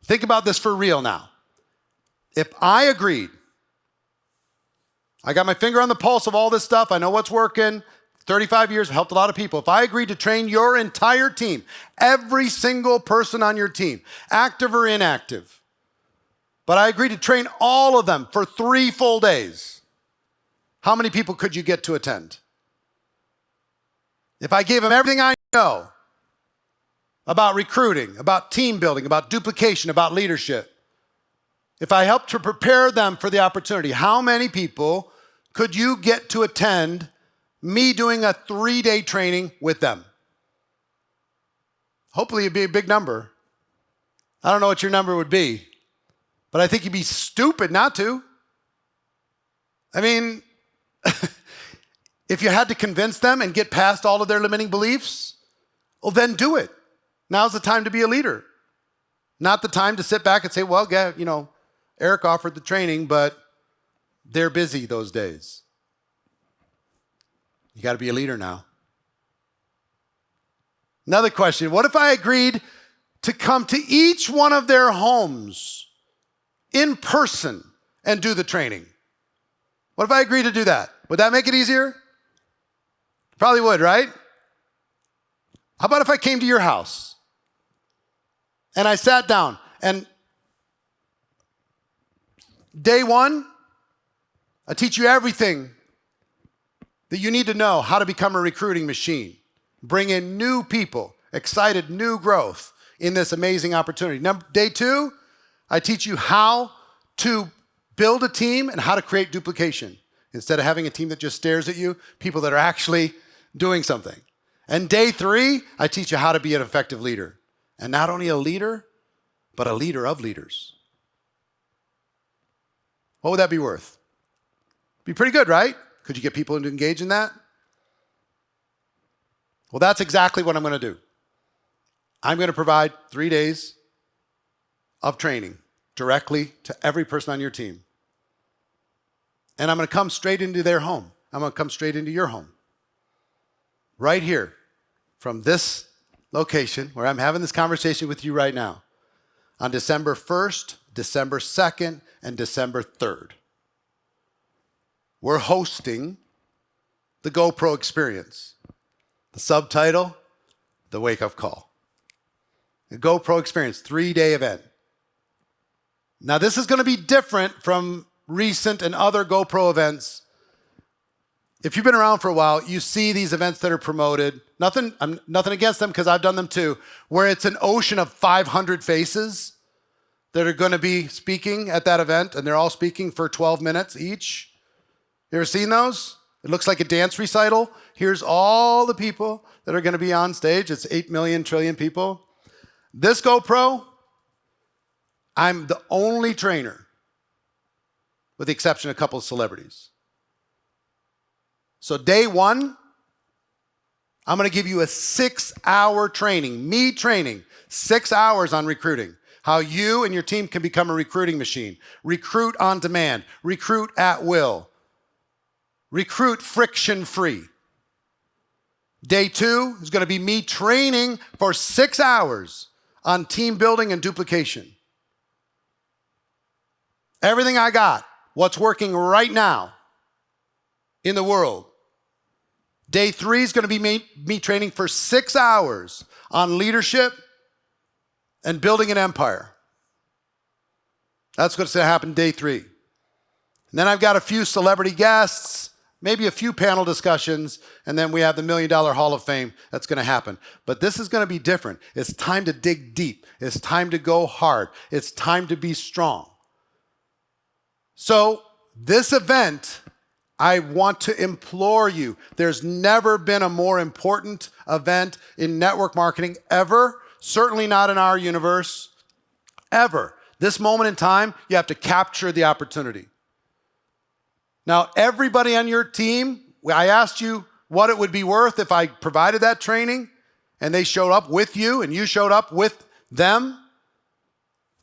Think about this for real now. If I agreed, I got my finger on the pulse of all this stuff, I know what's working, 35 years, I've helped a lot of people. If I agreed to train your entire team, every single person on your team, active or inactive, but I agreed to train all of them for 3 full days, how many people could you get to attend? If I gave them everything I know about recruiting, about team building, about duplication, about leadership, if I helped to prepare them for the opportunity, how many people could you get to attend me doing a 3-day training with them? Hopefully it'd be a big number. I don't know what your number would be, but I think you'd be stupid not to. I mean, if you had to convince them and get past all of their limiting beliefs, well, then do it. Now's the time to be a leader. Not the time to sit back and say, well, Eric offered the training, but they're busy those days. You got to be a leader now. Another question, what if I agreed to come to each one of their homes in person and do the training? What if I agreed to do that? Would that make it easier? Probably would, right? How about if I came to your house and I sat down and day 1, I teach you everything that you need to know how to become a recruiting machine. Bring in new people, excited new growth in this amazing opportunity. Day 2, I teach you how to build a team and how to create duplication. Instead of having a team that just stares at you, people that are actually doing something. And day 3, I teach you how to be an effective leader. And not only a leader, but a leader of leaders. What would that be worth? Be pretty good, right? Could you get people to engage in that? Well, that's exactly what I'm going to do. I'm going to provide 3 days of training directly to every person on your team. And I'm going to come straight into their home. I'm going to come straight into your home. Right here, from this location where I'm having this conversation with you right now, on December 1st, December 2nd, and December 3rd. We're hosting the GoPro Experience. The subtitle, The Wake Up Call. The GoPro Experience, 3-day event. Now this is going to be different from recent and other GoPro events. If you've been around for a while, you see these events that are promoted. Nothing against them because I've done them too, where it's an ocean of 500 faces that are going to be speaking at that event, and they're all speaking for 12 minutes each. You ever seen those? It looks like a dance recital. Here's all the people that are going to be on stage. It's 8 million trillion people. This GoPro, I'm the only trainer, with the exception of a couple of celebrities. So day one, I'm going to give you a 6-hour training, me training, 6 hours on recruiting. How you and your team can become a recruiting machine. Recruit on demand, recruit at will, recruit friction-free. Day two is going to be me training for 6 hours on team building and duplication. Everything I got, what's working right now in the world. Day three is going to be me training for 6 hours on leadership and building an empire. That's what's going to happen day three. And then I've got a few celebrity guests, maybe a few panel discussions, and then we have the $1 Million Hall of Fame that's going to happen. But this is going to be different. It's time to dig deep. It's time to go hard. It's time to be strong. So this event, I want to implore you, there's never been a more important event in network marketing ever, certainly not in our universe, ever. This moment in time, you have to capture the opportunity. Now, everybody on your team, I asked you what it would be worth if I provided that training and they showed up with you and you showed up with them.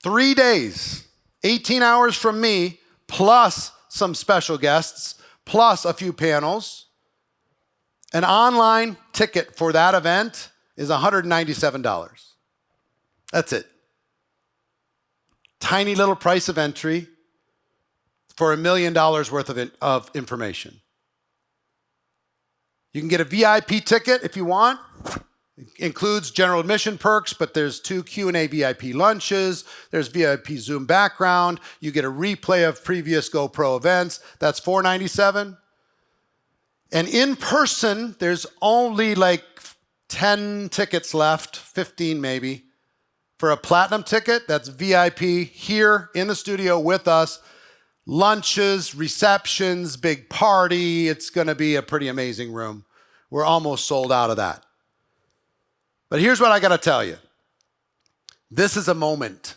3 days, 18 hours from me, plus some special guests, plus a few panels. An online ticket for that event is $197. That's it. Tiny little price of entry for $1 million worth of information. You can get a VIP ticket if you want. It includes general admission perks, but there's 2 Q&A VIP lunches. There's VIP Zoom background. You get a replay of previous GoPro events. That's $497. And in person, there's only like 10 tickets left, 15 maybe. For a platinum ticket, that's VIP here in the studio with us. Lunches, receptions, big party. It's going to be a pretty amazing room. We're almost sold out of that. But here's what I got to tell you. This is a moment.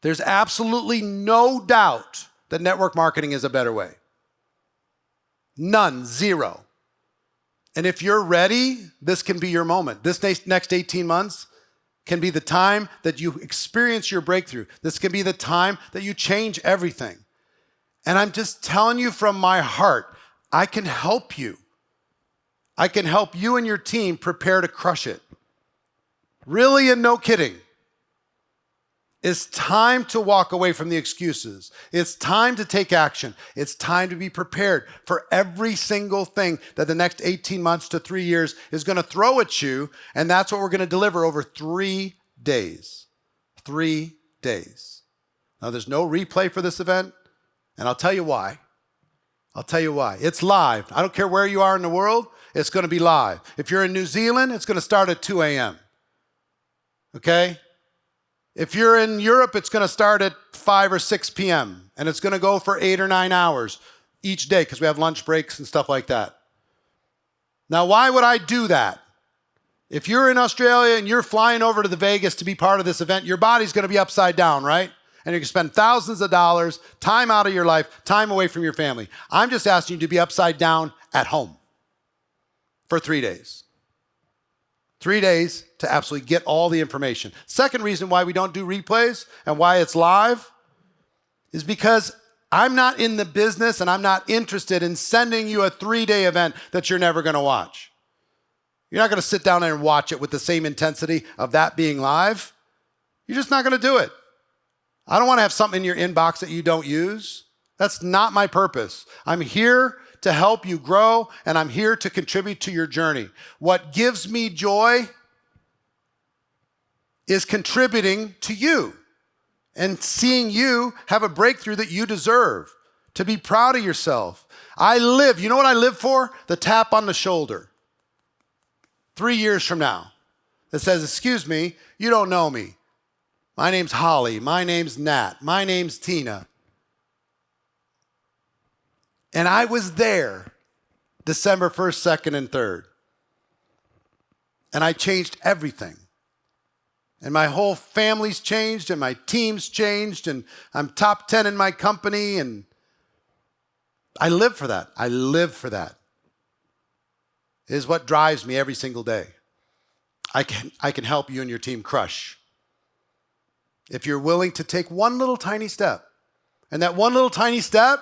There's absolutely no doubt that network marketing is a better way. None, zero. And if you're ready, this can be your moment. This next 18 months can be the time that you experience your breakthrough. This can be the time that you change everything. And I'm just telling you from my heart, I can help you. I can help you and your team prepare to crush it. Really, and no kidding. It's time to walk away from the excuses. It's time to take action. It's time to be prepared for every single thing that the next 18 months to 3 years is going to throw at you, and that's what we're going to deliver over 3 days. 3 days. Now, there's no replay for this event, and I'll tell you why. I'll tell you why. It's live. I don't care where you are in the world, it's going to be live. If you're in New Zealand, it's going to start at 2 a.m. Okay? If you're in Europe, it's going to start at 5 or 6 p.m. and it's going to go for 8 or 9 hours each day because we have lunch breaks and stuff like that. Now, why would I do that? If you're in Australia and you're flying over to the Vegas to be part of this event, your body's going to be upside down, right? And you're going to spend thousands of dollars, time out of your life, time away from your family. I'm just asking you to be upside down at home for 3 days. 3 days to absolutely get all the information. Second reason why we don't do replays and why it's live is because I'm not in the business and I'm not interested in sending you a 3-day event that you're never going to watch. You're not going to sit down there and watch it with the same intensity of that being live. You're just not going to do it. I don't want to have something in your inbox that you don't use. That's not my purpose. I'm here to help you grow, and I'm here to contribute to your journey. What gives me joy is contributing to you and seeing you have a breakthrough that you deserve, to be proud of yourself. You know what I live for? The tap on the shoulder. 3 years from now, that says, excuse me, you don't know me. My name's Holly, my name's Nat, my name's Tina. And I was there December 1st, 2nd, and 3rd. And I changed everything. And my whole family's changed and my team's changed and I'm top 10 in my company and I live for that. I live for that. It is what drives me every single day. I can help you and your team crush. If you're willing to take one little tiny step, and that one little tiny step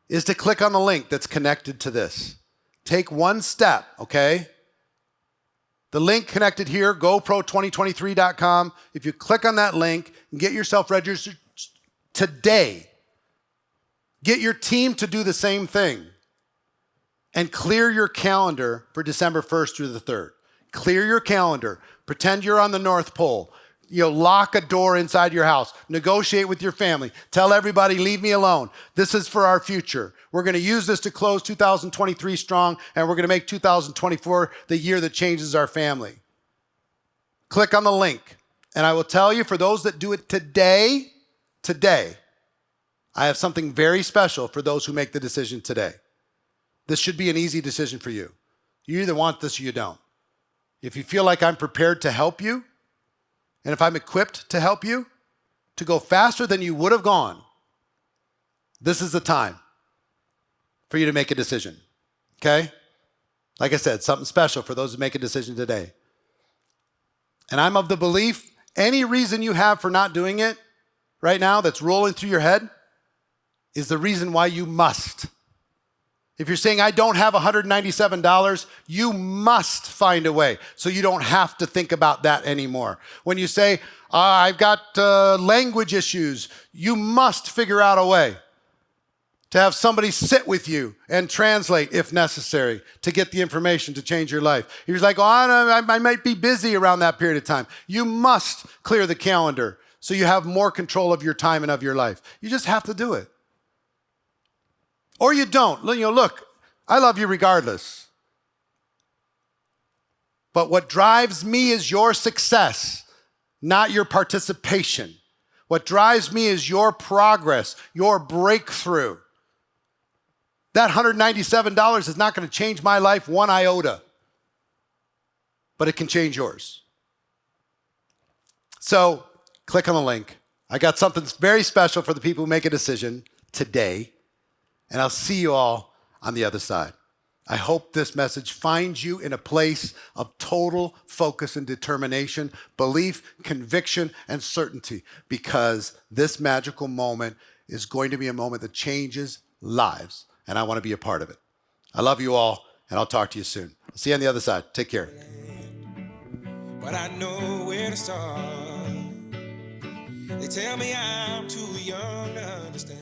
is to click on the link that's connected to this. Take one step, okay? The link connected here, GoPro2023.com. If you click on that link and get yourself registered today, get your team to do the same thing and clear your calendar for December 1st through the 3rd. Clear your calendar. Pretend you're on the North Pole. Lock a door inside your house. Negotiate with your family. Tell everybody, leave me alone. This is for our future. We're going to use this to close 2023 strong, and we're going to make 2024 the year that changes our family. Click on the link. And I will tell you, for those that do it today, I have something very special for those who make the decision today. This should be an easy decision for you. You either want this or you don't. If you feel like I'm prepared to help you, and if I'm equipped to help you to go faster than you would have gone, this is the time for you to make a decision, okay? Like I said, something special for those who make a decision today. And I'm of the belief, any reason you have for not doing it right now that's rolling through your head is the reason why you must. If you're saying, I don't have $197, you must find a way so you don't have to think about that anymore. When you say, I've got language issues, you must figure out a way to have somebody sit with you and translate if necessary to get the information to change your life. You're like, I might be busy around that period of time. You must clear the calendar so you have more control of your time and of your life. You just have to do it. Or you don't. Look, I love you regardless. But what drives me is your success, not your participation. What drives me is your progress, your breakthrough. That $197 is not going to change my life one iota, but it can change yours. So click on the link. I got something very special for the people who make a decision today. And I'll see you all on the other side. I hope this message finds you in a place of total focus and determination, belief, conviction, and certainty, because this magical moment is going to be a moment that changes lives, and I want to be a part of it. I love you all, and I'll talk to you soon. I'll see you on the other side. Take care. But I know where to start. They tell me I'm too young to understand.